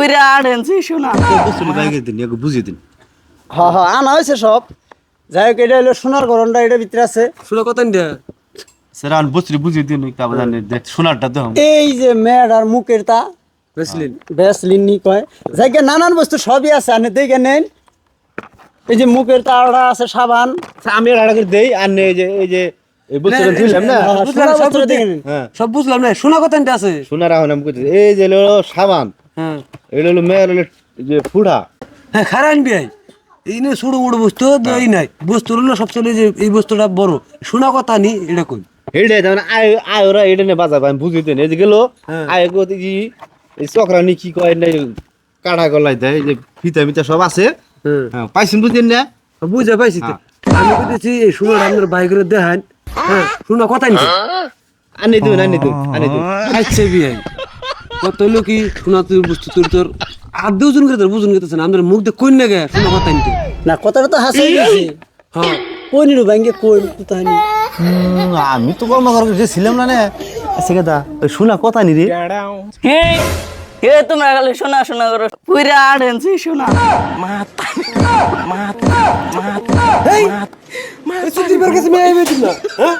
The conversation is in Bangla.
পুরা আড়েনছি শোনা বস্তুটা বাইকে দিন একটু বুঝিয়ে দিন। হ্যাঁ হ্যাঁ আনা হয়েছে সব। যাই হোক এটা হলো সোনার গরমটা এটার ভিতরে আছে। শুনে কথা নিয়ে স্যার আমি বস্তুটা বুঝিয়ে দিন একটু আবার জানি দেখ সোনারটা তো এই যে মেয়েটার মুখের তা বেসলিন ভ্যাসলিন নি কয় যাইকে নানান বস্তু সবই আছে আপনি দেখে নেন। এই যে মুখের তাড়া আছে সাবান। আমি আর আগে দেই আর নেই এই যে এই বস্তুটা দিলাম না সোনার বস্তুটা দেখে নেন। হ্যাঁ সব বুঝলাম না শোনা কথা নিতে আছে সোনার এখন আমি কইতেছি এই যে হলো সাবান হ্যাঁ এটা হলো মেয়ের হলো যে ফুড়া হ্যাঁ খারাপ আনবি আই এই নিয়ে ছোট বড় বস্তু এই নাই বস্তু হলো সবচেয়ে যে এই বস্তুটা বড় শোনা কথা নি এটা কই হেডে যেমন আয় আয় ওরা এটা নিয়ে বাজার আমি বুঝিয়ে দিন এই যে গেল আয় গতি কি এই চক্রানি কি কয় না কাটা গলাই দেয় যে ফিতা মিতা সব আছে হ্যাঁ পাইছেন বুঝলেন না বুঝে পাইছি তো। আমি কইতেছি এই শোনা আপনার বাইক করে দেখান হ্যাঁ শোনা কথা নিছে আনি দিন আনি দিন আনি দিন আচ্ছা বিয়াই কত হলো কি শোনা তুই বস্তু তোর আদৌ জন করে বুঝুন করতেছেন আমাদের মুখ দিয়ে কই না গে শোনা কথা নিতে না কথাটা তো হাসাই গেছে। হ্যাঁ কই নিরু ব্যাংকে কই তাহানি আমি তো কর্মকর ছিলাম না না আচ্ছা কেদা ওই শোনা কথা নি রে হে হে তোমরা গেলে শোনা শোনা করো পুরা আড়েনছি শোনা তুই কাছে মেয়ে আইবে দিলা হ্যাঁ